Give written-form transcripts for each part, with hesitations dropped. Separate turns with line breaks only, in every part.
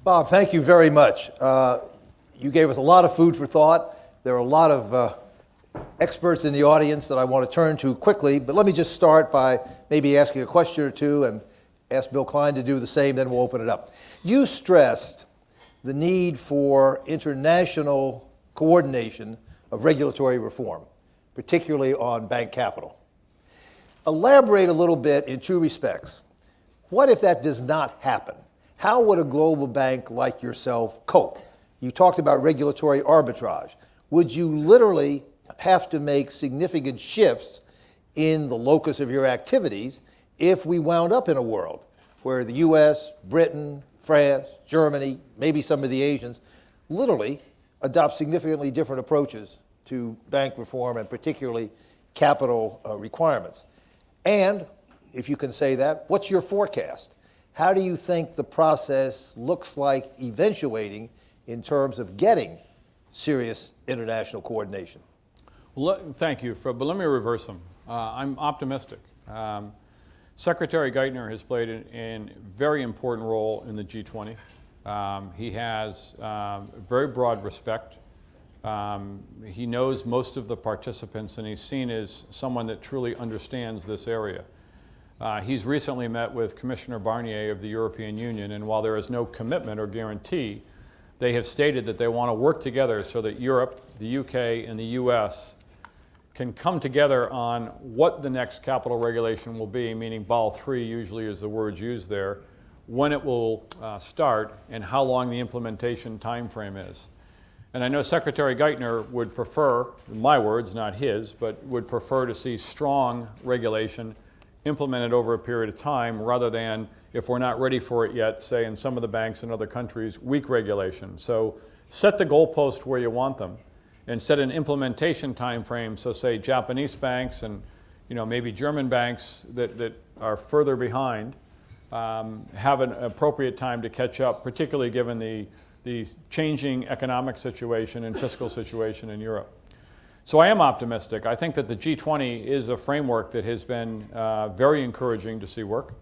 Bob, thank you very much. You gave us a lot of food for thought. There are a lot of experts in the audience that I want to turn to quickly, but let me just start by maybe asking a question or two and ask Bill Cline to do the same, then we'll open it up. You stressed the need for international coordination of regulatory reform, particularly on bank capital. Elaborate a little bit in two respects. What if that does not happen? How would a global bank like yourself cope? You talked about regulatory arbitrage. Would you literally have to make significant shifts in the locus of your activities if we wound up in a world where the US, Britain, France, Germany, maybe some of the Asians, literally adopt significantly different approaches to bank reform and particularly capital requirements? And if you can say that, what's your forecast? How do you think the process looks like eventuating in terms of getting serious international coordination?
Well, thank you, but let me reverse them. I'm optimistic. Secretary Geithner has played a very important role in the G20. He has very broad respect. He knows most of the participants, and he's seen as someone that truly understands this area. He's recently met with Commissioner Barnier of the European Union, and while there is no commitment or guarantee, they have stated that they want to work together so that Europe, the UK, and the US can come together on what the next capital regulation will be, meaning Basel III usually is the word used there, when it will start, and how long the implementation time frame is. And I know Secretary Geithner would prefer, in my words, not his, but would prefer to see strong regulation implemented over a period of time rather than, if we're not ready for it yet, say in some of the banks in other countries, weak regulation. So set the goalpost where you want them and set an implementation time frame. So say Japanese banks and maybe German banks that are further behind have an appropriate time to catch up, particularly given the changing economic situation and fiscal situation in Europe. So I am optimistic. I think that the G20 is a framework that has been very encouraging to see work.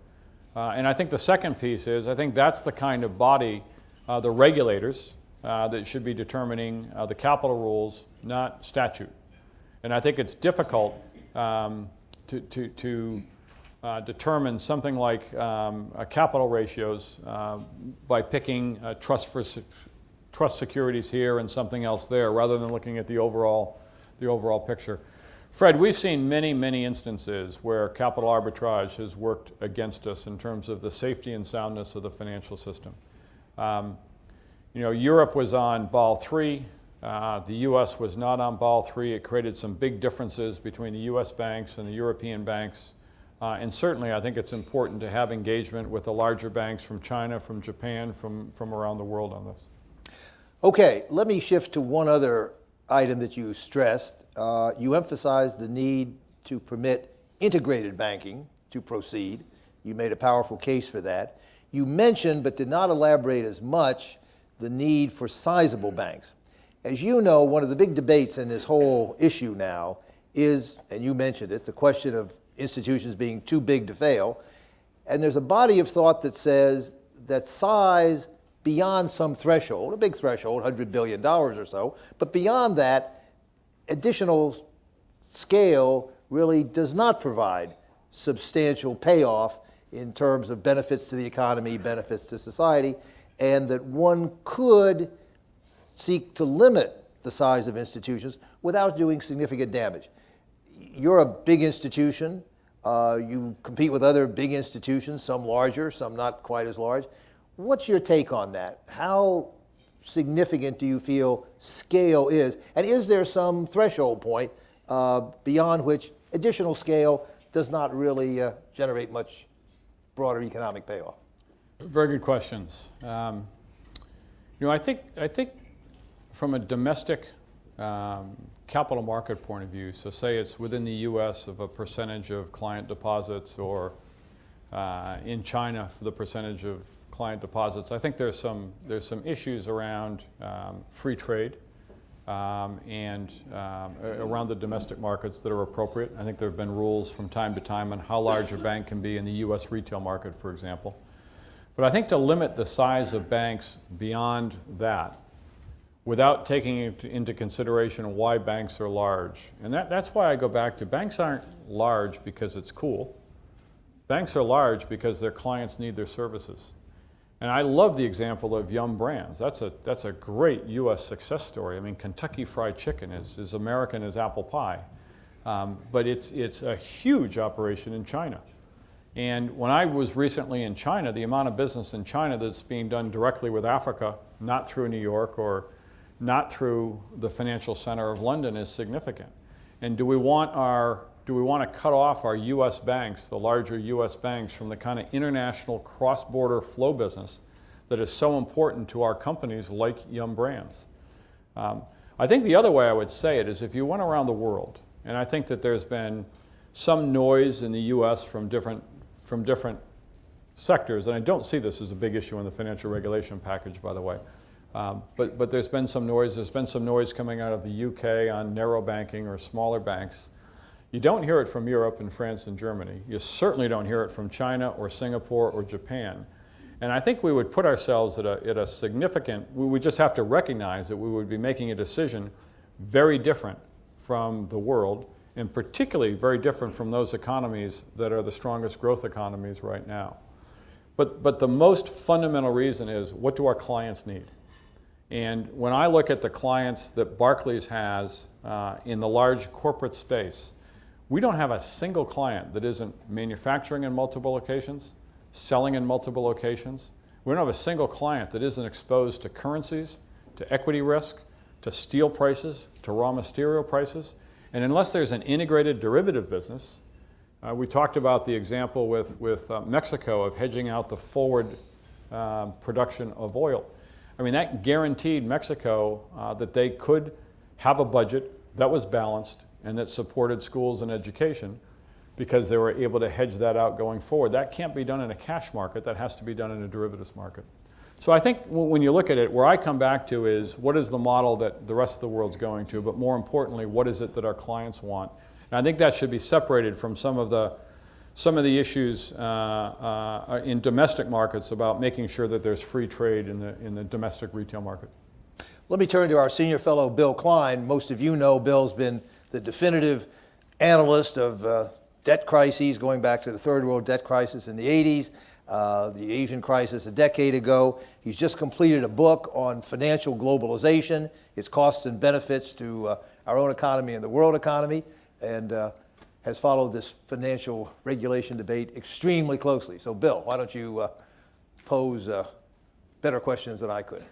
And I think the second piece is, I think that's the kind of body, the regulators, that should be determining the capital rules, not statute. And I think it's difficult to determine something like capital ratios by picking trust securities here and something else there, rather than looking at the overall picture. Fred, we've seen many, many instances where capital arbitrage has worked against us in terms of the safety and soundness of the financial system. Europe was on Basel III. The US was not on Basel III. It created some big differences between the US banks and the European banks. And certainly I think it's important to have engagement with the larger banks from China, from Japan, from around the world on this.
Okay, let me shift to one other item that you stressed. You emphasized the need to permit integrated banking to proceed. You made a powerful case for that. You mentioned, but did not elaborate as much, the need for sizable banks. As you know, one of the big debates in this whole issue now is, and you mentioned it, the question of institutions being too big to fail. And there's a body of thought that says that size beyond some threshold, a big threshold, $100 billion or so, but beyond that, additional scale really does not provide substantial payoff in terms of benefits to the economy, benefits to society, and that one could seek to limit the size of institutions without doing significant damage. You're a big institution. You compete with other big institutions, some larger, some not quite as large. What's your take on that? How significant do you feel scale is? And is there some threshold point beyond which additional scale does not really generate much broader economic payoff?
Very good questions. I think from a domestic capital market point of view, so say it's within the U.S. of a percentage of client deposits, or in China for the percentage of client deposits, I think there's some issues around free trade and around the domestic markets that are appropriate. I think there have been rules from time to time on how large a bank can be in the U.S. retail market, for example. But I think to limit the size of banks beyond that, without taking into consideration why banks are large, and that's why I go back to banks aren't large because it's cool. Banks are large because their clients need their services. And I love the example of Yum Brands. That's a great U.S. success story. I mean, Kentucky Fried Chicken is as American as apple pie. But it's a huge operation in China. And when I was recently in China, the amount of business in China that's being done directly with Africa, not through New York or not through the financial center of London, is significant. And do we want to cut off our U.S. banks, the larger U.S. banks, from the kind of international cross-border flow business that is so important to our companies like Yum Brands? I think the other way I would say it is if you went around the world, and I think that there's been some noise in the U.S. from different sectors, and I don't see this as a big issue in the financial regulation package, by the way. But there's been some noise. There's been some noise coming out of the UK on narrow banking or smaller banks. You don't hear it from Europe and France and Germany. You certainly don't hear it from China or Singapore or Japan. And I think we would put ourselves at a significant, we would just have to recognize that we would be making a decision very different from the world, and particularly very different from those economies that are the strongest growth economies right now. But the most fundamental reason is, what do our clients need? And when I look at the clients that Barclays has in the large corporate space, we don't have a single client that isn't manufacturing in multiple locations, selling in multiple locations. We don't have a single client that isn't exposed to currencies, to equity risk, to steel prices, to raw material prices. And unless there's an integrated derivative business, we talked about the example with Mexico of hedging out the forward production of oil. I mean, that guaranteed Mexico that they could have a budget that was balanced and that supported schools and education, because they were able to hedge that out going forward. That can't be done in a cash market. That has to be done in a derivatives market. So I think when you look at it, where I come back to is, what is the model that the rest of the world's going to, but more importantly, what is it that our clients want? And I think that should be separated from some of the issues in domestic markets about making sure that there's free trade in the domestic retail market.
Let me turn to our senior fellow, Bill Cline. Most of you know Bill's been the definitive analyst of debt crises, going back to the third world debt crisis in the 80s, the Asian crisis a decade ago. He's just completed a book on financial globalization, its costs and benefits to our own economy and the world economy, and has followed this financial regulation debate extremely closely. So Bill, why don't you pose better questions than I could?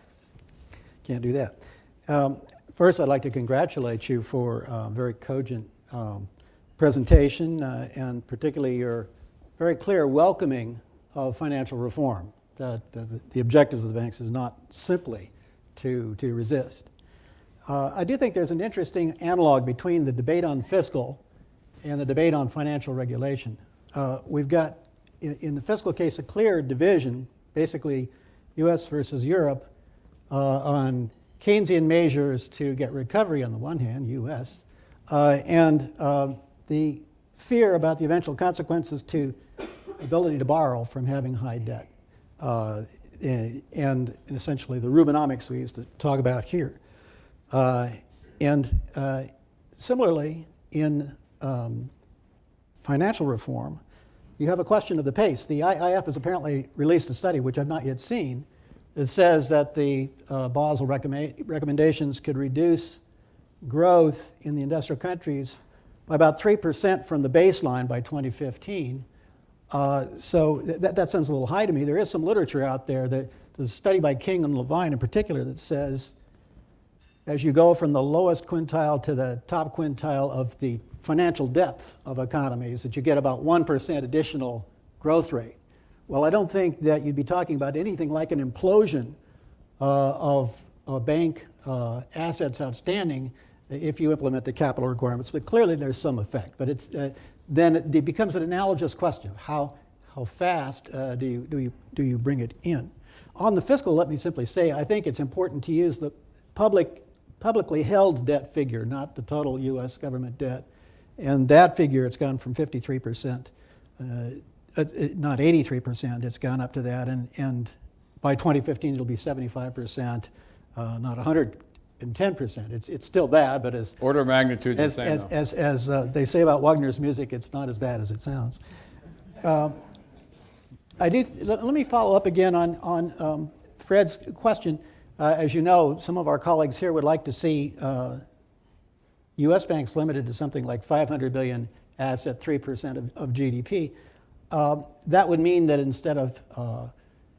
Can't do that. First, I'd like to congratulate you for a very cogent presentation, and particularly your very clear welcoming of financial reform. That the objectives of the banks is not simply to resist. I do think there's an interesting analog between the debate on fiscal and the debate on financial regulation. We've got, in the fiscal case, a clear division, basically U.S. versus Europe, on Keynesian measures to get recovery on the one hand, U.S., and the fear about the eventual consequences to ability to borrow from having high debt, and essentially the Rubinomics we used to talk about here. And similarly, in financial reform, you have a question of the pace. The IIF has apparently released a study, which I've not yet seen. It says that the Basel recommendations could reduce growth in the industrial countries by about 3% from the baseline by 2015. So that sounds a little high to me. There is some literature out there, there's a study by King and Levine in particular, that says as you go from the lowest quintile to the top quintile of the financial depth of economies, that you get about 1% additional growth rate. Well, I don't think that you'd be talking about anything like an implosion of bank assets outstanding if you implement the capital requirements. But clearly there's some effect. But it's then it becomes an analogous question: how fast do you bring it in? On the fiscal, let me simply say, I think it's important to use the publicly held debt figure, not the total U.S. government debt. And that figure, it's gone from 53% not 83%, it's gone up to that, and by 2015 it'll be 75%, not 110%. It's still bad, but as
Order of magnitude the same.
as they say about Wagner's music, it's not as bad as it sounds. Let me follow up again on Fred's question. As you know, some of our colleagues here would like to see U.S. banks limited to something like 500 billion asset, 3% of GDP. That would mean that instead of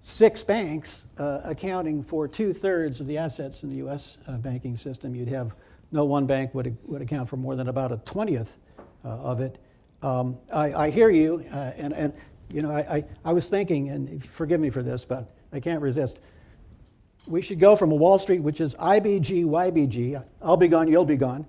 6 banks accounting for 2/3 of the assets in the U.S. Banking system, you'd have no one bank would account for more than about a 20th of it. I hear you, and you know, I was thinking, and forgive me for this, but I can't resist. We should go from a Wall Street, which is IBG, YBG, I'll be gone, you'll be gone,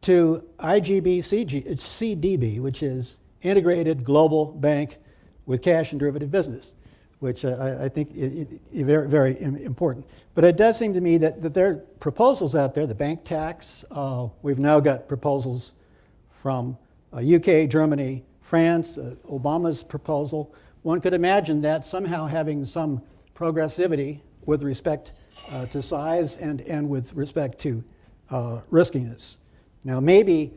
to IGB, CDB, which is Integrated Global Bank with Cash and Derivative Business, which I think is very, very important. But it does seem to me that there are proposals out there, the bank tax. We've now got proposals from UK, Germany, France, Obama's proposal. One could imagine that somehow having some progressivity with respect to size and with respect to riskiness. Now, maybe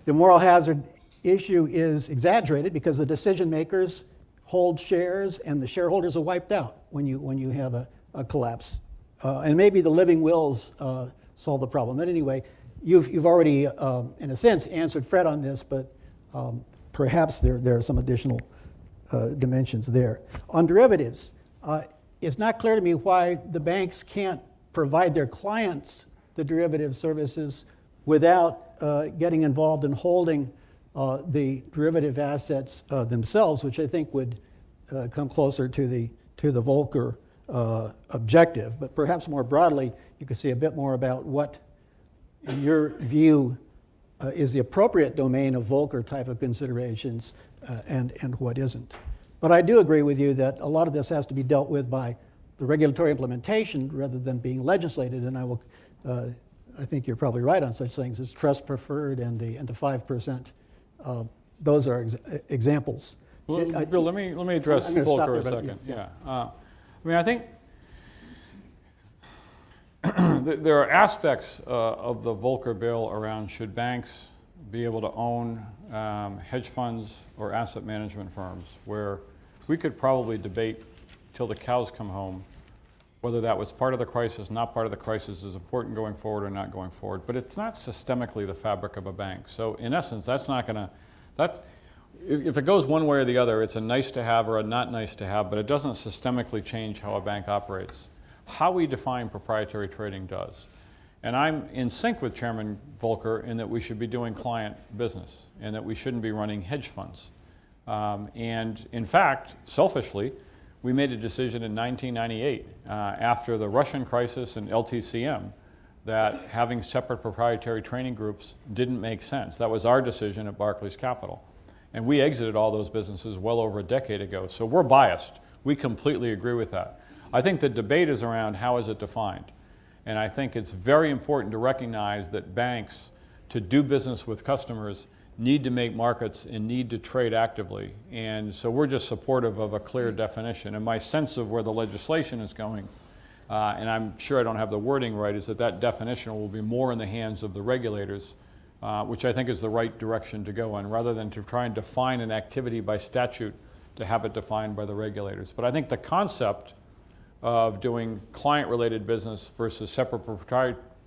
the moral hazard issue is exaggerated because the decision makers hold shares and the shareholders are wiped out when you have a collapse. And maybe the living wills solve the problem. But anyway, you've already, in a sense, answered Fred on this, but perhaps there are some additional dimensions there. On derivatives, it's not clear to me why the banks can't provide their clients the derivative services without getting involved in holding the derivative assets themselves, which I think would come closer to the Volcker objective. But perhaps more broadly, you could say a bit more about what, in your view, is the appropriate domain of Volcker type of considerations and what isn't. But I do agree with you that a lot of this has to be dealt with by the regulatory implementation rather than being legislated, and I think you're probably right on such things as trust preferred and the 5%. Those are examples.
Well, Bill, let me address Volcker a second. Yeah. I mean, I think there are aspects of the Volcker bill around should banks be able to own hedge funds or asset management firms, where we could probably debate till the cows come home whether that was part of the crisis, not part of the crisis, is important going forward or not going forward. But it's not systemically the fabric of a bank. So in essence, if it goes one way or the other, it's a nice to have or a not nice to have, but it doesn't systemically change how a bank operates. How we define proprietary trading does. And I'm in sync with Chairman Volcker in that we should be doing client business and that we shouldn't be running hedge funds. And in fact, selfishly, we made a decision in 1998 after the Russian crisis and LTCM that having separate proprietary trading groups didn't make sense. That was our decision at Barclays Capital. And we exited all those businesses well over a decade ago. So we're biased. We completely agree with that. I think the debate is around how is it defined. And I think it's very important to recognize that banks, to do business with customers, need to make markets and need to trade actively. And so we're just supportive of a clear definition. And my sense of where the legislation is going, and I'm sure I don't have the wording right, is that definition will be more in the hands of the regulators, which I think is the right direction to go in, rather than to try and define an activity by statute to have it defined by the regulators. But I think the concept of doing client-related business versus separate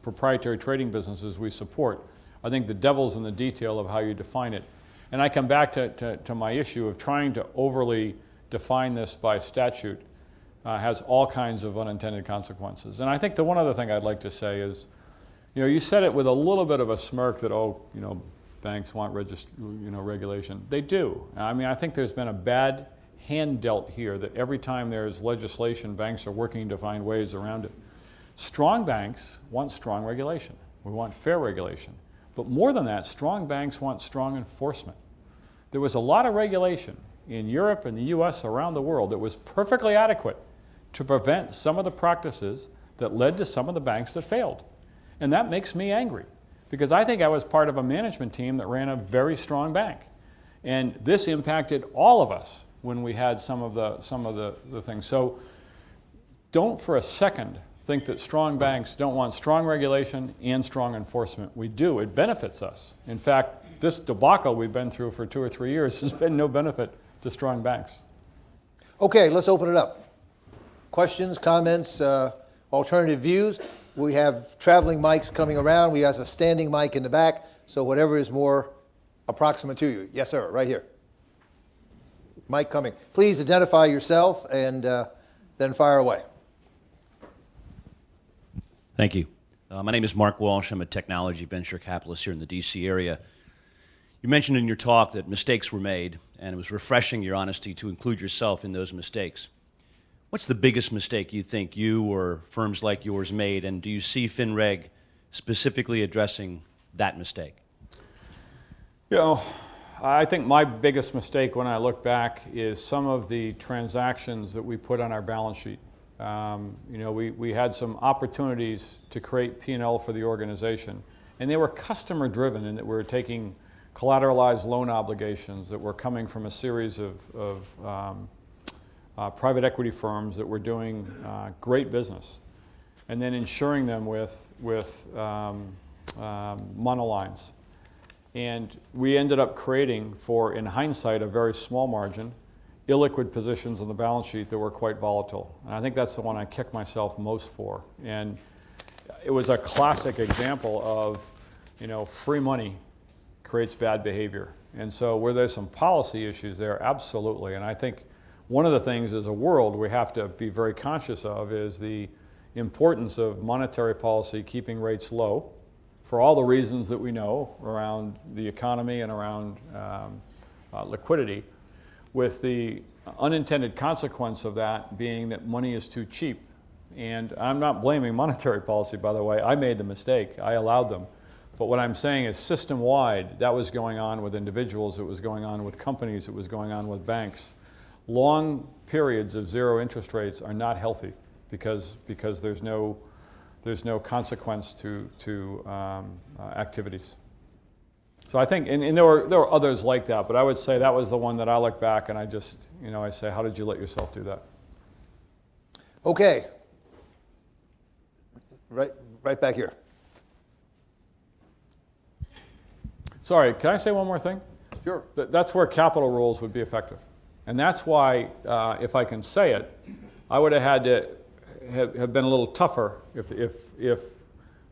proprietary trading businesses we support. I think the devil's in the detail of how you define it. And I come back to my issue of trying to overly define this by statute has all kinds of unintended consequences. And I think the one other thing I'd like to say is, you said it with a little bit of a smirk that, banks want regulation. They do. I mean, I think there's been a bad hand dealt here that every time there's legislation, banks are working to find ways around it. Strong banks want strong regulation. We want fair regulation. But more than that, strong banks want strong enforcement. There was a lot of regulation in Europe and the US, around the world, that was perfectly adequate to prevent some of the practices that led to some of the banks that failed. And that makes me angry, because I think I was part of a management team that ran a very strong bank. And this impacted all of us when we had some of the things. So don't for a second think that strong banks don't want strong regulation and strong enforcement. We do. It benefits us. In fact, this debacle we've been through for 2 or 3 years has been no benefit to strong banks.
Okay, let's open it up. Questions, comments, alternative views. We have traveling mics coming around. We have a standing mic in the back, so whatever is more approximate to you. Yes, sir, right here. Mic coming. Please identify yourself and then fire away.
Thank you. My name is Mark Walsh. I'm a technology venture capitalist here in the D.C. area. You mentioned in your talk that mistakes were made, and it was refreshing, your honesty, to include yourself in those mistakes. What's the biggest mistake you think you or firms like yours made, and do you see FinReg specifically addressing that mistake?
You know, I think my biggest mistake when I look back is some of the transactions that we put on our balance sheet. You know, we had some opportunities to create P&L for the organization, and they were customer driven in that we were taking collateralized loan obligations that were coming from a series of private equity firms that were doing great business, and then insuring them with monolines. And we ended up creating, for, in hindsight, a very small margin, illiquid positions on the balance sheet that were quite volatile. And I think that's the one I kick myself most for. And it was a classic example of, you know, free money creates bad behavior. And so where there's some policy issues there, absolutely. And I think one of the things as a world we have to be very conscious of is the importance of monetary policy keeping rates low for all the reasons that we know around the economy and around liquidity, with the unintended consequence of that being that money is too cheap. And I'm not blaming monetary policy, by the way. I made the mistake. I allowed them. But what I'm saying is system-wide, that was going on with individuals, it was going on with companies, it was going on with banks. Long periods of zero interest rates are not healthy because there's no consequence to activities. So I think, and there were others like that, but I would say that was the one that I look back and I just, you know, I say, how did you let yourself do that?
Okay. Right back here.
Sorry, can I say one more thing?
Sure.
That's where capital rules would be effective. And that's why, if I can say it, I would have had to have been a little tougher if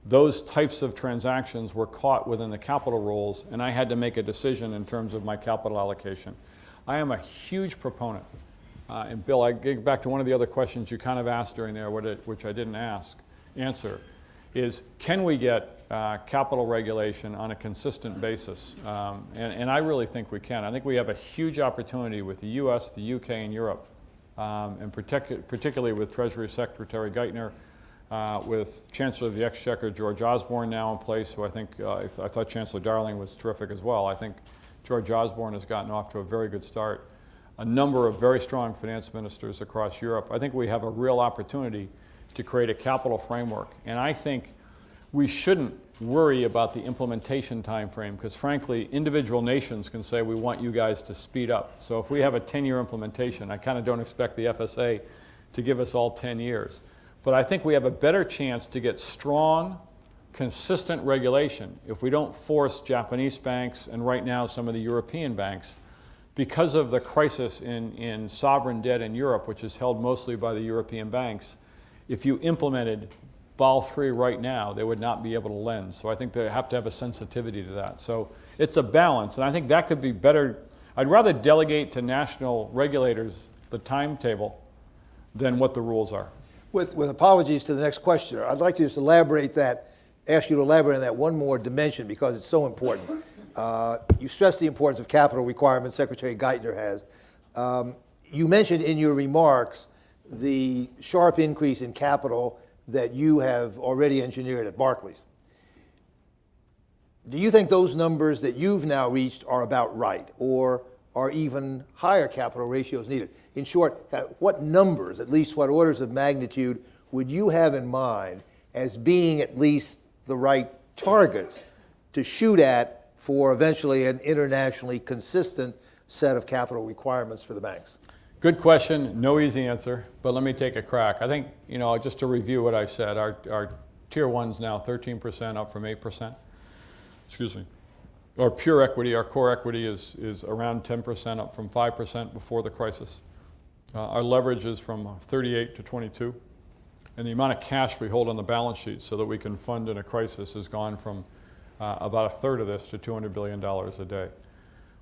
those types of transactions were caught within the capital rules and I had to make a decision in terms of my capital allocation. I am a huge proponent. And Bill, I get back to one of the other questions you kind of asked during there, which I didn't answer, is can we get capital regulation on a consistent basis? And I really think we can. I think we have a huge opportunity with the US, the UK, and Europe, and particularly with Treasury Secretary Geithner, with Chancellor of the Exchequer George Osborne now in place, who I think, I thought Chancellor Darling was terrific as well. I think George Osborne has gotten off to a very good start. A number of very strong finance ministers across Europe. I think we have a real opportunity to create a capital framework. And I think we shouldn't worry about the implementation time frame, because frankly, individual nations can say, we want you guys to speed up. So if we have a 10-year implementation, I kind of don't expect the FSA to give us all 10 years. But I think we have a better chance to get strong, consistent regulation if we don't force Japanese banks and right now some of the European banks, because of the crisis in sovereign debt in Europe, which is held mostly by the European banks. If you implemented Basel III right now, they would not be able to lend. So I think they have to have a sensitivity to that. So it's a balance, and I think that could be better. I'd rather delegate to national regulators the timetable than what the rules are.
With apologies to the next questioner, I'd like to just ask you to elaborate on that one more dimension because it's so important. You stressed the importance of capital requirements, Secretary Geithner has. You mentioned in your remarks the sharp increase in capital that you have already engineered at Barclays. Do you think those numbers that you've now reached are about right, or are even higher capital ratios needed? In short, what numbers, at least what orders of magnitude, would you have in mind as being at least the right targets to shoot at for eventually an internationally consistent set of capital requirements for the banks?
Good question, no easy answer, but let me take a crack. I think, just to review what I said, our Tier 1's now 13%, up from 8%. Excuse me. Our pure equity, our core equity is around 10%, up from 5% before the crisis. Our leverage is from 38 to 22. And the amount of cash we hold on the balance sheet so that we can fund in a crisis has gone from about a third of this to $200 billion a day.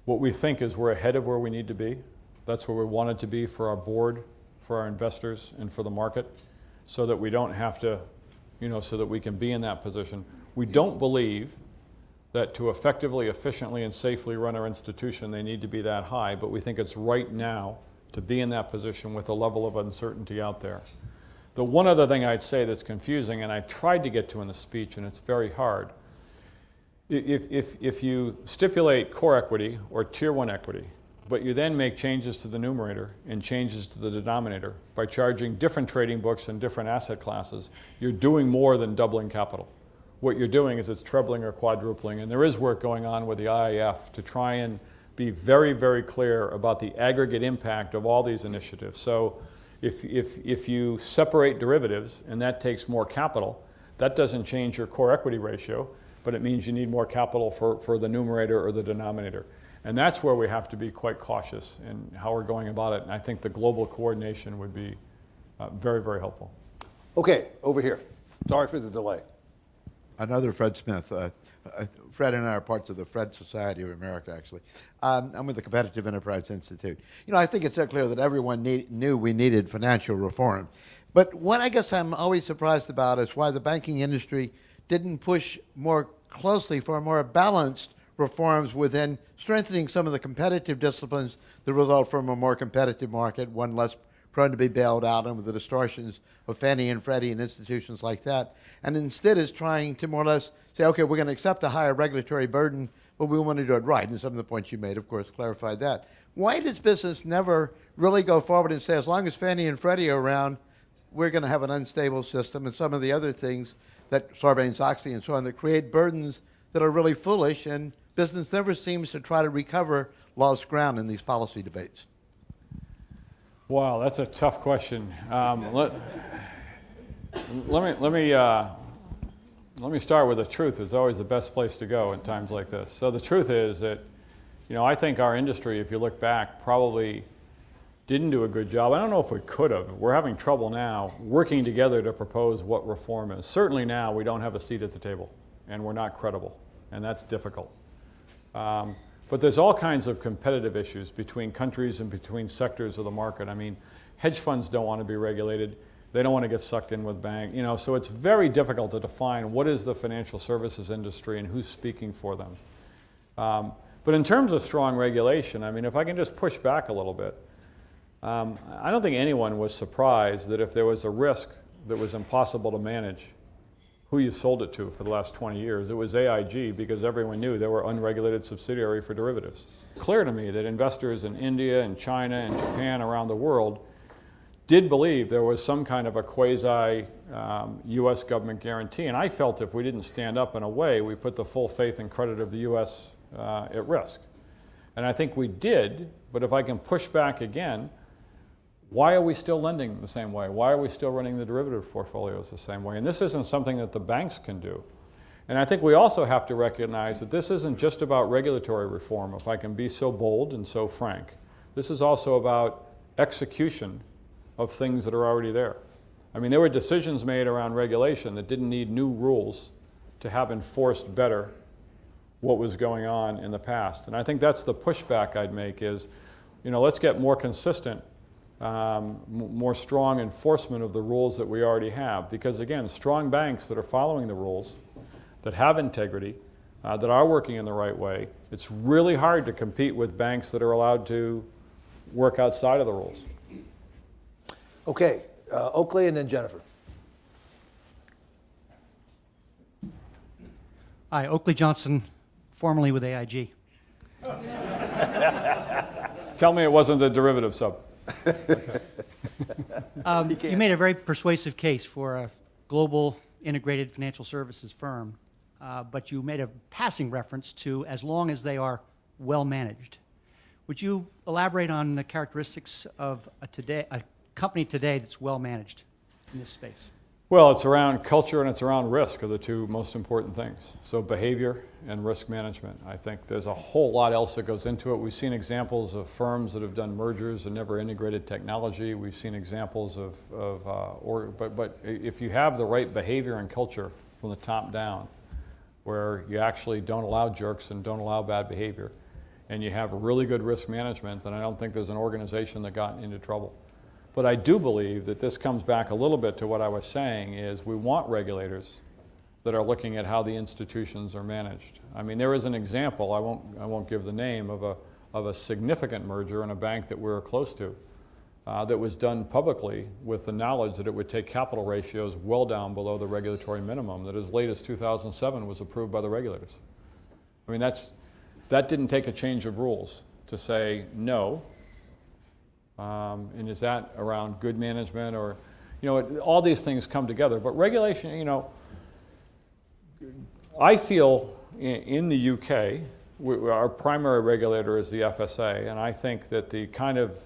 What we think is we're ahead of where we need to be. That's where we wanted to be for our board, for our investors, and for the market, so that we don't have to, so that we can be in that position. We don't believe that to effectively, efficiently, and safely run our institution, they need to be that high, but we think it's right now to be in that position with a level of uncertainty out there. The one other thing I'd say that's confusing, and I tried to get to in the speech, and it's very hard, if you stipulate core equity or Tier 1 equity, but you then make changes to the numerator and changes to the denominator by charging different trading books and different asset classes, you're doing more than doubling capital. What you're doing is it's trebling or quadrupling, and there is work going on with the IIF to try and be very, very clear about the aggregate impact of all these initiatives. So if you separate derivatives and that takes more capital, that doesn't change your core equity ratio, but it means you need more capital for the numerator or the denominator. And that's where we have to be quite cautious in how we're going about it. And I think the global coordination would be very, very helpful.
Okay, over here. Sorry for the delay.
Another Fred Smith. Fred and I are parts of the Fred Society of America, actually. I'm with the Competitive Enterprise Institute. I think it's so clear that everyone knew we needed financial reform. But what I guess I'm always surprised about is why the banking industry didn't push more closely for more balanced reforms within strengthening some of the competitive disciplines that result from a more competitive market, one less prone to be bailed out and with the distortions of Fannie and Freddie and institutions like that, and instead is trying to more or less say, okay, we're going to accept a higher regulatory burden, but we want to do it right. And some of the points you made, of course, clarified that. Why does business never really go forward and say, as long as Fannie and Freddie are around, we're going to have an unstable system, and some of the other things that Sarbanes-Oxley and so on that create burdens that are really foolish, and business never seems to try to recover lost ground in these policy debates?
Wow, that's a tough question. Let me start with the truth. Is always the best place to go in times like this. So the truth is that, I think our industry, if you look back, probably didn't do a good job. I don't know if we could have. We're having trouble now working together to propose what reform is. Certainly now we don't have a seat at the table, and we're not credible, and that's difficult. But there's all kinds of competitive issues between countries and between sectors of the market. I mean, hedge funds don't want to be regulated. They don't want to get sucked in with bank. So it's very difficult to define what is the financial services industry and who's speaking for them. But in terms of strong regulation, I mean, if I can just push back a little bit, I don't think anyone was surprised that if there was a risk that was impossible to manage, who you sold it to for the last 20 years. It was AIG, because everyone knew they were unregulated subsidiary for derivatives. It's clear to me that investors in India and China and Japan around the world did believe there was some kind of a quasi U.S. government guarantee, and I felt if we didn't stand up in a way, we put the full faith and credit of the U.S. At risk. And I think we did, but if I can push back again, why are we still lending the same way? Why are we still running the derivative portfolios the same way? And this isn't something that the banks can do. And I think we also have to recognize that this isn't just about regulatory reform, if I can be so bold and so frank. This is also about execution of things that are already there. I mean, there were decisions made around regulation that didn't need new rules to have enforced better what was going on in the past. And I think that's the pushback I'd make is, let's get more consistent, more strong enforcement of the rules that we already have. Because again, strong banks that are following the rules, that have integrity, that are working in the right way, it's really hard to compete with banks that are allowed to work outside of the rules.
Okay, Oakley and then Jennifer.
Hi, Oakley Johnson, formerly with AIG.
Tell me it wasn't the derivative sub.
You made a very persuasive case for a global integrated financial services firm, but you made a passing reference to as long as they are well managed. Would you elaborate on the characteristics of a company today that's well managed in this space?
Well, it's around culture and it's around risk are the two most important things. So behavior and risk management. I think there's a whole lot else that goes into it. We've seen examples of firms that have done mergers and never integrated technology. We've seen examples but if you have the right behavior and culture from the top down, where you actually don't allow jerks and don't allow bad behavior, and you have really good risk management, then I don't think there's an organization that got into trouble. But I do believe that this comes back a little bit to what I was saying is we want regulators that are looking at how the institutions are managed. I mean, there is an example, I won't give the name, of a significant merger in a bank that we were close to that was done publicly with the knowledge that it would take capital ratios well down below the regulatory minimum that as late as 2007 was approved by the regulators. I mean, that didn't take a change of rules to say no. And is that around good management or, all these things come together. But regulation, I feel in the UK, our primary regulator is the FSA, and I think that the kind of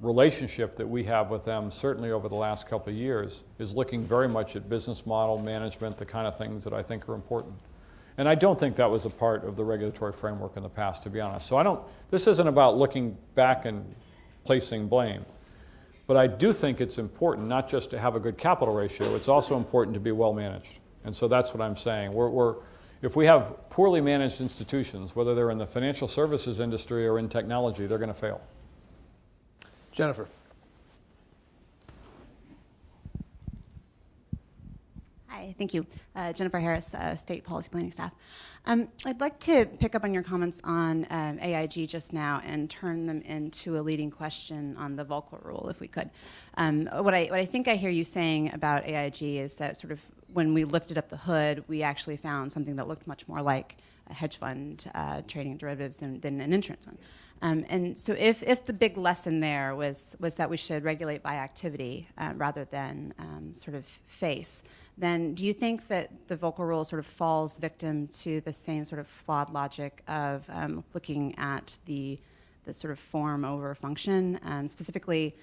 relationship that we have with them, certainly over the last couple of years, is looking very much at business model management, the kind of things that I think are important. And I don't think that was a part of the regulatory framework in the past, to be honest. So this isn't about looking back and placing blame. But I do think it's important not just to have a good capital ratio, it's also important to be well managed. And so that's what I'm saying. If we have poorly managed institutions, whether they're in the financial services industry or in technology, they're going to fail.
Jennifer.
Hi, thank you. Jennifer Harris, State Policy Planning Staff. I'd like to pick up on your comments on AIG just now and turn them into a leading question on the Volcker rule, if we could. What I think I hear you saying about AIG is that sort of when we lifted up the hood, we actually found something that looked much more like a hedge fund trading derivatives than an insurance one. And so if the big lesson there was that we should regulate by activity rather than sort of face, then do you think that the Volcker rule sort of falls victim to the same sort of flawed logic of looking at the sort of form over function, specifically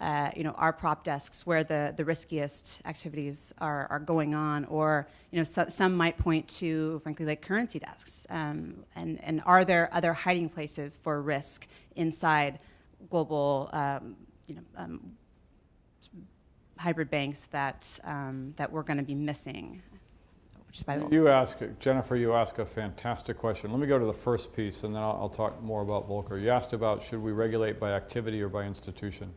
our prop desks where the riskiest activities are going on, or some might point to, frankly, like currency desks, and are there other hiding places for risk inside global hybrid banks that we're going to be missing? Which is by the way.
Jennifer, you ask a fantastic question. Let me go to the first piece, and then I'll talk more about Volcker. You asked about should we regulate by activity or by institution.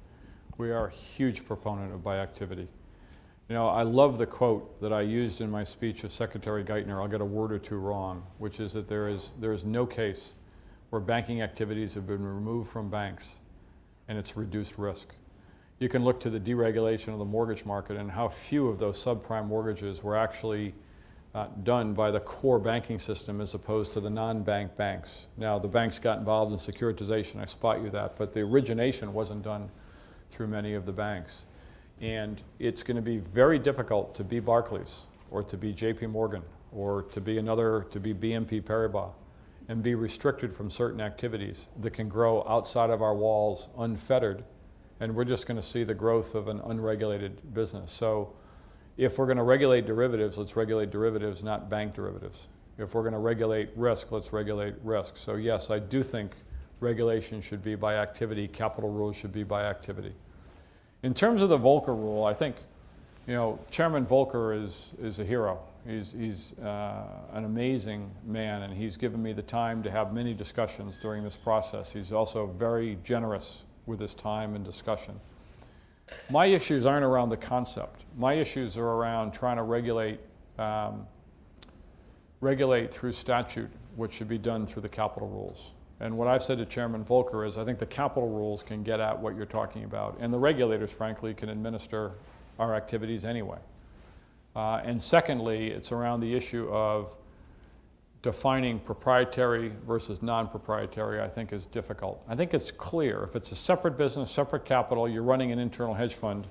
We are a huge proponent of by activity. I love the quote that I used in my speech of Secretary Geithner. I'll get a word or two wrong, which is that there is no case where banking activities have been removed from banks and it's reduced risk. You can look to the deregulation of the mortgage market and how few of those subprime mortgages were actually done by the core banking system as opposed to the non-bank banks. Now, the banks got involved in securitization, I spot you that, but the origination wasn't done through many of the banks. And it's going to be very difficult to be Barclays or to be JP Morgan or to be BNP Paribas and be restricted from certain activities that can grow outside of our walls unfettered, and we're just going to see the growth of an unregulated business. So if we're going to regulate derivatives, let's regulate derivatives, not bank derivatives. If we're going to regulate risk, let's regulate risk. So yes, I do think regulation should be by activity, capital rules should be by activity. In terms of the Volcker rule, I think, Chairman Volcker is a hero. He's an amazing man, and he's given me the time to have many discussions during this process. He's also very generous with his time and discussion. My issues aren't around the concept. My issues are around trying to regulate through statute, which should be done through the capital rules. And what I've said to Chairman Volcker is I think the capital rules can get at what you're talking about, and the regulators, frankly, can administer our activities anyway. And secondly, it's around the issue of defining proprietary versus non-proprietary, I think is difficult. I think it's clear. If it's a separate business, separate capital, you're running an internal hedge fund,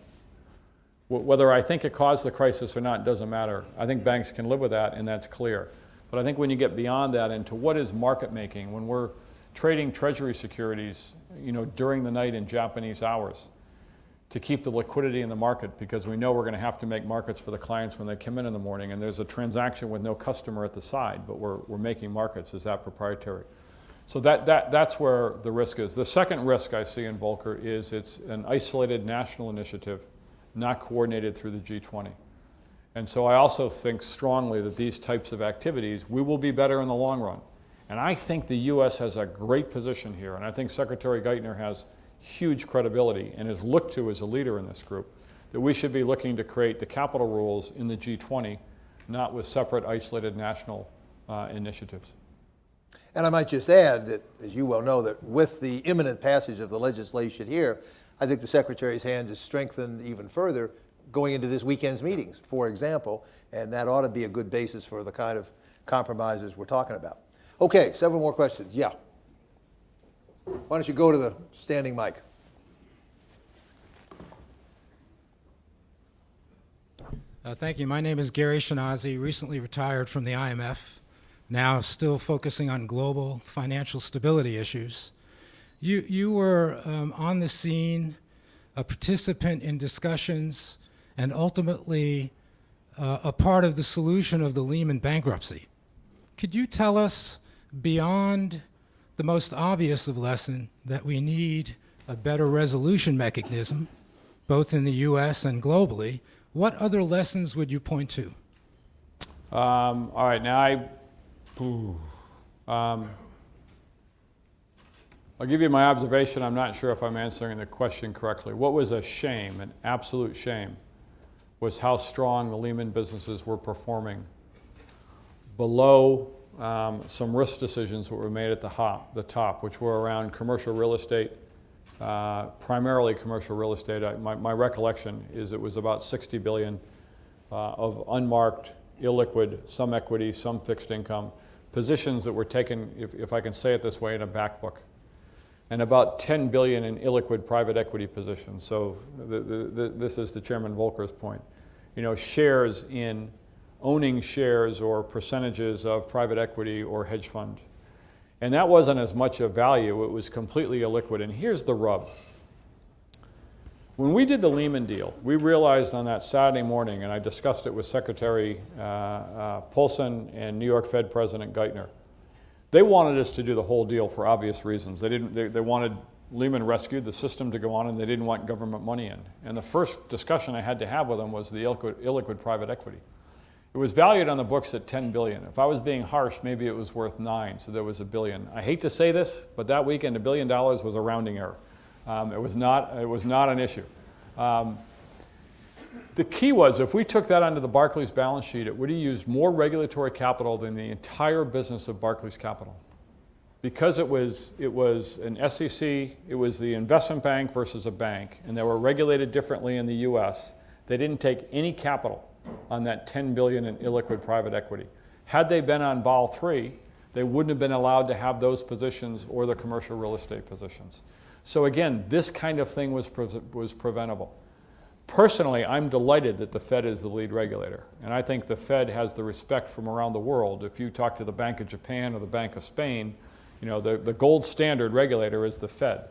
whether I think it caused the crisis or not doesn't matter. I think banks can live with that, and that's clear. But I think when you get beyond that into what is market making, when we're trading treasury securities, during the night in Japanese hours to keep the liquidity in the market, because we know we're going to have to make markets for the clients when they come in the morning, and there's a transaction with no customer at the side, but we're making markets. Is that proprietary? So that's where the risk is. The second risk I see in Volcker is it's an isolated national initiative, not coordinated through the G20. And so I also think strongly that these types of activities, we will be better in the long run. And I think the U.S. has a great position here, and I think Secretary Geithner has huge credibility and is looked to as a leader in this group, that we should be looking to create the capital rules in the G20, not with separate isolated national initiatives.
And I might just add that, as you well know, that with the imminent passage of the legislation here, I think the Secretary's hand is strengthened even further going into this weekend's meetings, for example, and that ought to be a good basis for the kind of compromises we're talking about. Okay, several more questions. Yeah. Why don't you go to the standing mic?
Thank you. My name is Gary Shinazi, recently retired from the IMF, now still focusing on global financial stability issues. You were on the scene, a participant in discussions, and ultimately a part of the solution of the Lehman bankruptcy. Could you tell us, beyond the most obvious of lesson, that we need a better resolution mechanism, both in the US and globally, what other lessons would you point to?
All right, now I'll give you my observation. I'm not sure if I'm answering the question correctly. What was a shame, an absolute shame, was how strong the Lehman businesses were performing below some risk decisions that were made at the top, which were around commercial real estate, primarily commercial real estate. My recollection is it was about $60 billion of unmarked, illiquid, some equity, some fixed income, positions that were taken, if I can say it this way, in a back book, and about $10 billion in illiquid private equity positions. So this is to Chairman Volcker's point. Shares in owning shares or percentages of private equity or hedge fund. And that wasn't as much of value, it was completely illiquid. And here's the rub. When we did the Lehman deal, we realized on that Saturday morning, and I discussed it with Secretary Paulson and New York Fed President Geithner, they wanted us to do the whole deal for obvious reasons. They wanted Lehman rescued, the system to go on, and they didn't want government money in. And the first discussion I had to have with them was the illiquid private equity. It was valued on the books at $10 billion. If I was being harsh, maybe it was worth $9 billion, so there was $1 billion. I hate to say this, but that weekend $1 billion was a rounding error. It was not an issue. The key was, if we took that onto the Barclays balance sheet, it would have used more regulatory capital than the entire business of Barclays Capital. Because it was an SEC, it was the investment bank versus a bank, and they were regulated differently in the US, they didn't take any capital on that $10 billion in illiquid private equity. Had they been on Basel III, they wouldn't have been allowed to have those positions or the commercial real estate positions. So again, this kind of thing was preventable. Personally, I'm delighted that the Fed is the lead regulator, and I think the Fed has the respect from around the world. If you talk to the Bank of Japan or the Bank of Spain, the gold standard regulator is the Fed.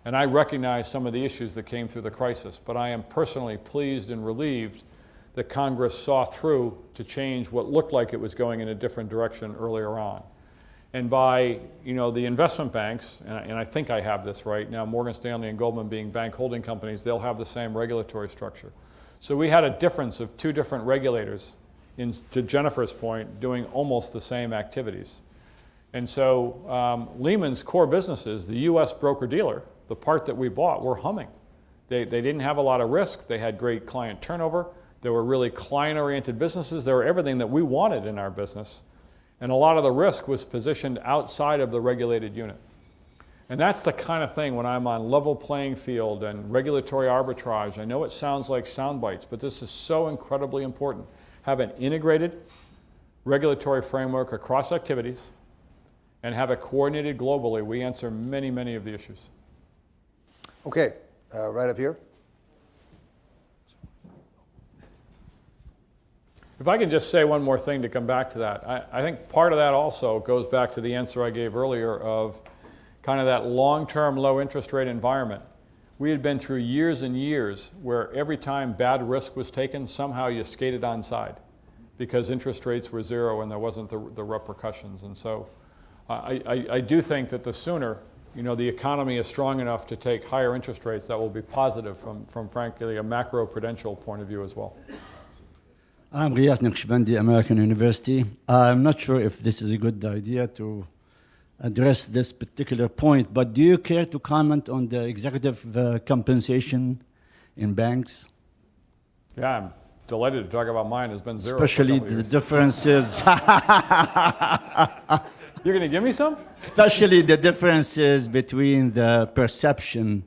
And I recognize some of the issues that came through the crisis, but I am personally pleased and relieved that Congress saw through to change what looked like it was going in a different direction earlier on. And by the investment banks, and I think I have this right now, Morgan Stanley and Goldman being bank holding companies, they'll have the same regulatory structure. So we had a difference of two different regulators, to Jennifer's point, doing almost the same activities. And so Lehman's core businesses, the US broker-dealer, the part that we bought, were humming. They didn't have a lot of risk. They had great client turnover. They were really client-oriented businesses. They were everything that we wanted in our business. And a lot of the risk was positioned outside of the regulated unit. And that's the kind of thing when I'm on level playing field and regulatory arbitrage. I know it sounds like sound bites, but this is so incredibly important. Have an integrated regulatory framework across activities and have it coordinated globally. We answer many, many of the issues.
Okay, right up here.
If I can just say one more thing to come back to that. I think part of that also goes back to the answer I gave earlier of, kind of that long-term low interest rate environment, we had been through years and years where every time bad risk was taken, somehow you skated onside because interest rates were zero and there wasn't the repercussions. And so I do think that the sooner the economy is strong enough to take higher interest rates, that will be positive from frankly, a macro-prudential point of view as well.
I'm Riyad Naqshbandi, American University. I'm not sure if this is a good idea to address this particular point, but do you care to comment on the executive compensation in banks?
Yeah, I'm delighted to talk about mine. It's been zero.
Especially the differences.
You're going to give me some?
Especially the differences between the perception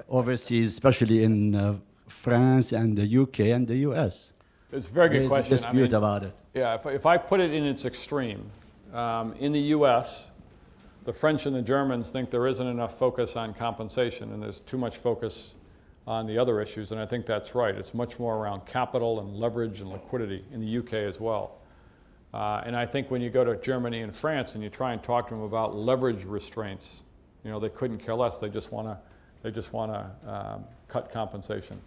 overseas, especially in France and the UK and the US.
It's a very good question.
There's a dispute about it.
Yeah, if I put it in its extreme, in the US, the French and the Germans think there isn't enough focus on compensation and there's too much focus on the other issues, and I think that's right. It's much more around capital and leverage and liquidity in the UK as well. And I think when you go to Germany and France and you try and talk to them about leverage restraints, they couldn't care less. They just want to cut compensation.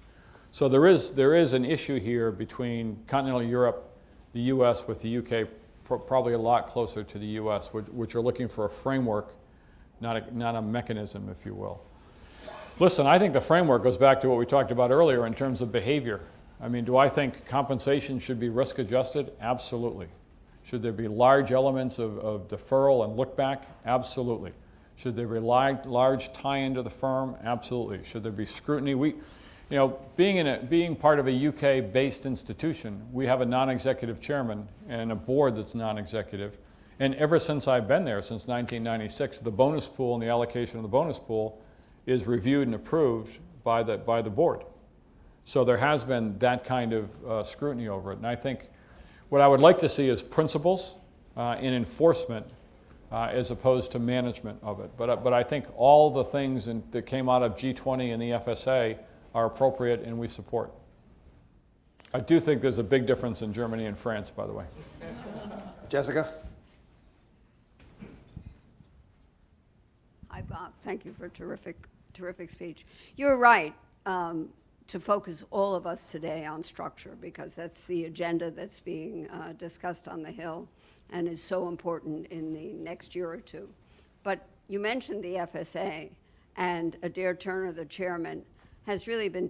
So there is an issue here between continental Europe, the U.S. with the U.K. Probably a lot closer to the U.S., which are looking for a framework, not a mechanism, if you will. Listen, I think the framework goes back to what we talked about earlier in terms of behavior. I mean, do I think compensation should be risk adjusted? Absolutely. Should there be large elements of deferral and look back? Absolutely. Should there be large tie-in to the firm? Absolutely. Should there be scrutiny? Being part of a UK-based institution, we have a non-executive chairman and a board that's non-executive. And ever since I've been there, since 1996, the bonus pool and the allocation of the bonus pool is reviewed and approved by the board. So there has been that kind of scrutiny over it. And I think what I would like to see is principles in enforcement as opposed to management of it. But I think all the things that came out of G20 and the FSA are appropriate and we support. I do think there's a big difference in Germany and France, by the way.
Jessica?
Hi, Bob. Thank you for a terrific speech. You're right to focus all of us today on structure because that's the agenda that's being discussed on the Hill and is so important in the next year or two. But you mentioned the FSA, and Adair Turner, the chairman, has really been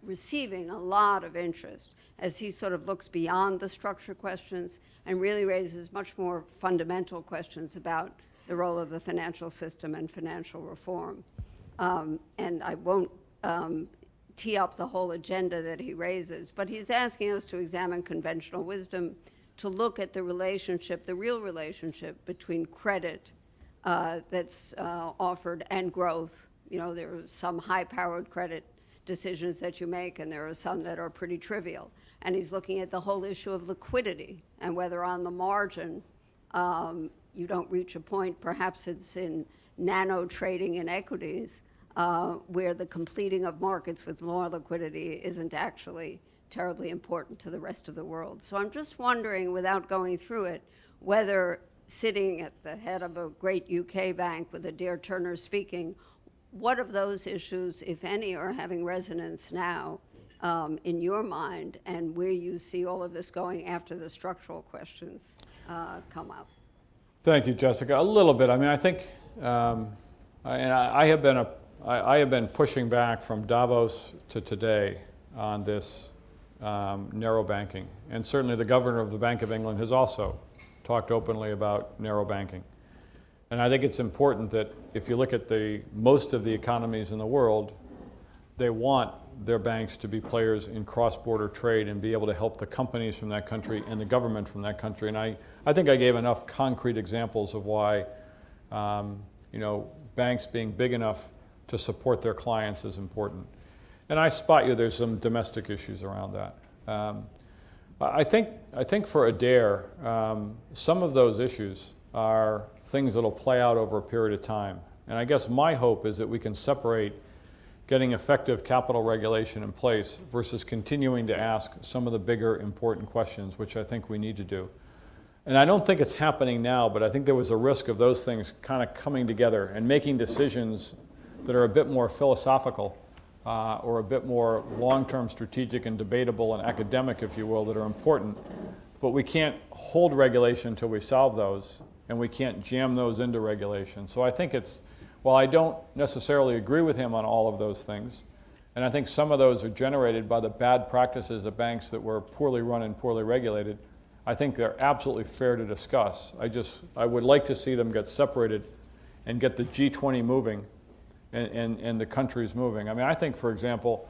receiving a lot of interest as he sort of looks beyond the structure questions and really raises much more fundamental questions about the role of the financial system and financial reform. And I won't tee up the whole agenda that he raises, but he's asking us to examine conventional wisdom, to look at the relationship, the real relationship between credit that's offered and growth. There are some high-powered credit decisions that you make, and there are some that are pretty trivial. And he's looking at the whole issue of liquidity and whether on the margin you don't reach a point, perhaps it's in nano trading in equities, where the completing of markets with more liquidity isn't actually terribly important to the rest of the world. So I'm just wondering, without going through it, whether sitting at the head of a great UK bank with Adair Turner speaking, what of those issues, if any, are having resonance now in your mind, and where you see all of this going after the structural questions come up?
Thank you, Jessica. A little bit. I mean, I think, I have been pushing back from Davos to today on this narrow banking, and certainly the governor of the Bank of England has also talked openly about narrow banking. And I think it's important that if you look at most of the economies in the world, they want their banks to be players in cross-border trade and be able to help the companies from that country and the government from that country. And I think I gave enough concrete examples of why banks being big enough to support their clients is important. And I spot there's some domestic issues around that. I think for Adair, some of those issues are things that'll play out over a period of time. And I guess my hope is that we can separate getting effective capital regulation in place versus continuing to ask some of the bigger important questions, which I think we need to do. And I don't think it's happening now, but I think there was a risk of those things kind of coming together and making decisions that are a bit more philosophical or a bit more long-term strategic and debatable and academic, if you will, that are important. But we can't hold regulation until we solve those, and we can't jam those into regulation. So I think it's, while I don't necessarily agree with him on all of those things, and I think some of those are generated by the bad practices of banks that were poorly run and poorly regulated, I think they're absolutely fair to discuss. I would like to see them get separated and get the G20 moving and the countries moving. I mean, I think, for example,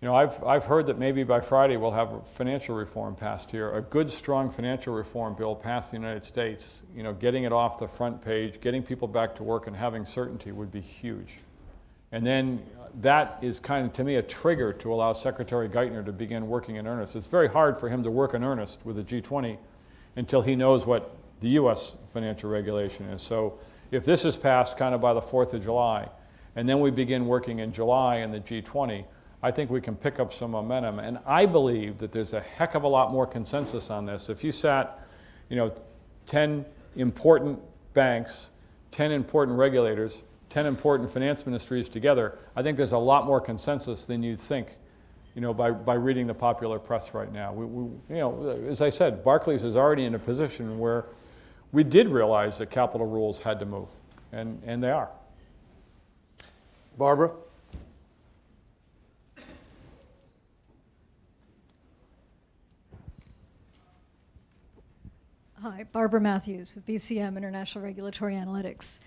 you know, I've heard that maybe by Friday we'll have a financial reform passed here, a good, strong financial reform bill passed in the United States. You know, getting it off the front page, getting people back to work and having certainty would be huge. And then that is kind of, to me, a trigger to allow Secretary Geithner to begin working in earnest. It's very hard for him to work in earnest with the G20 until he knows what the U.S. financial regulation is. So if this is passed kind of by the 4th of July, and then we begin working in July in the G20, I think we can pick up some momentum. And I believe that there's a heck of a lot more consensus on this. If you sat, you know, 10 important banks, 10 important regulators, 10 important finance ministries together, I think there's a lot more consensus than you'd think, you know, by reading the popular press right now. You know, as I said, Barclays is already in a position where we did realize that capital rules had to move, and they are.
Barbara?
Hi, Barbara Matthews with BCM International Regulatory Analytics.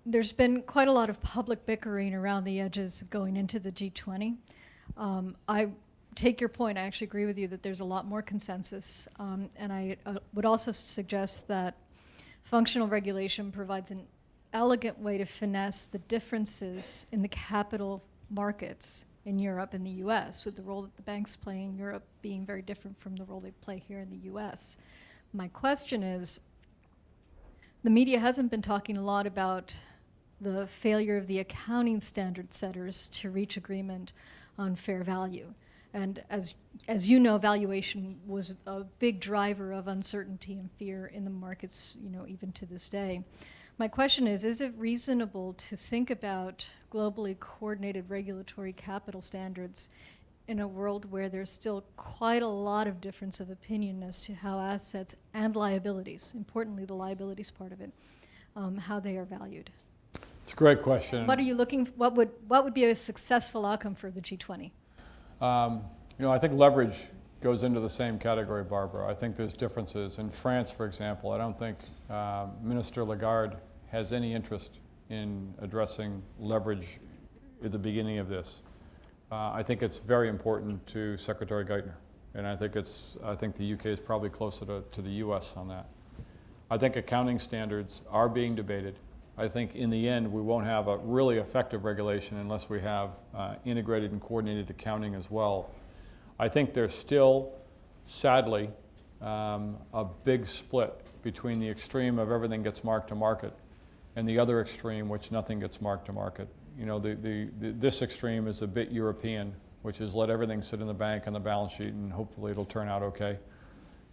There's been quite a lot of public bickering around the edges going into the G20. I take your point. I actually agree with you that there's a lot more consensus. And I would also suggest that functional regulation provides an elegant way to finesse the differences in the capital markets in Europe and the US, with the role that the banks play in Europe being very different from the role they play here in the US. My question is, the media hasn't been talking a lot about the failure of the accounting standard setters to reach agreement on fair value. And as you know, valuation was a big driver of uncertainty and fear in the markets, you know, even to this day. My question is it reasonable to think about globally coordinated regulatory capital standards in a world where there's still quite a lot of difference of opinion as to how assets and liabilities, importantly the liabilities part of it, how they are valued?
It's a great question.
What are you looking? What would be a successful outcome for the G20?
You know, I think leverage goes into the same category, Barbara. I think there's differences. In France, for example, I don't think Minister Lagarde has any interest in addressing leverage at the beginning of this. I think it's very important to Secretary Geithner, and I think the UK is probably closer to the US on that. I think accounting standards are being debated. I think in the end we won't have a really effective regulation unless we have integrated and coordinated accounting as well. I think there's still, sadly, a big split between the extreme of everything gets marked to market and the other extreme, which nothing gets marked to market. You know, this extreme is a bit European, which is let everything sit in the bank on the balance sheet and hopefully it'll turn out okay.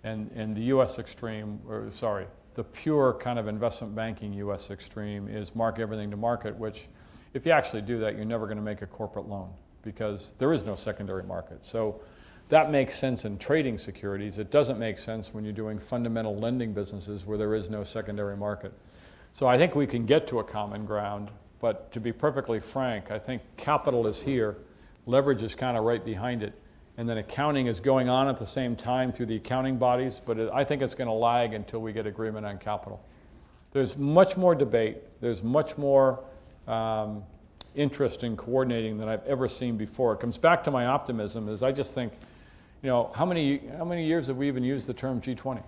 And the US extreme, or sorry, the pure kind of investment banking US extreme is mark everything to market, which if you actually do that, you're never going to make a corporate loan because there is no secondary market. So that makes sense in trading securities. It doesn't make sense when you're doing fundamental lending businesses where there is no secondary market. So I think we can get to a common ground. But to be perfectly frank, I think capital is here, leverage is kind of right behind it, and then accounting is going on at the same time through the accounting bodies, but I think it's going to lag until we get agreement on capital. There's much more debate, there's much more interest in coordinating than I've ever seen before. It comes back to my optimism, is I just think, you know, how many years have we even used the term G20?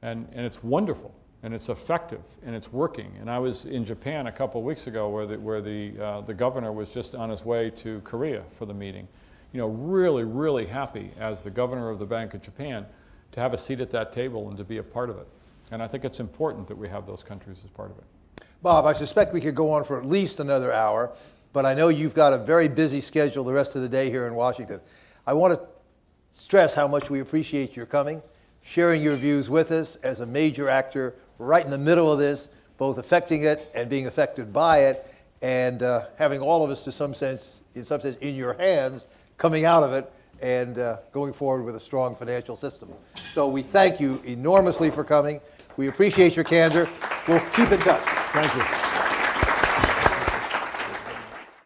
And it's wonderful. And it's effective, and it's working. And I was in Japan a couple of weeks ago where the governor was just on his way to Korea for the meeting. You know, really, really happy as the governor of the Bank of Japan to have a seat at that table and to be a part of it. And I think it's important that we have those countries as part of it.
Bob, I suspect we could go on for at least another hour, but I know you've got a very busy schedule the rest of the day here in Washington. I want to stress how much we appreciate your coming. sharing your views with us as a major actor right in the middle of this, both affecting it and being affected by it, and having all of us in some sense in your hands, coming out of it and going forward with a strong financial system. So we thank you enormously for coming. We appreciate your candor. We'll keep in touch.
Thank you.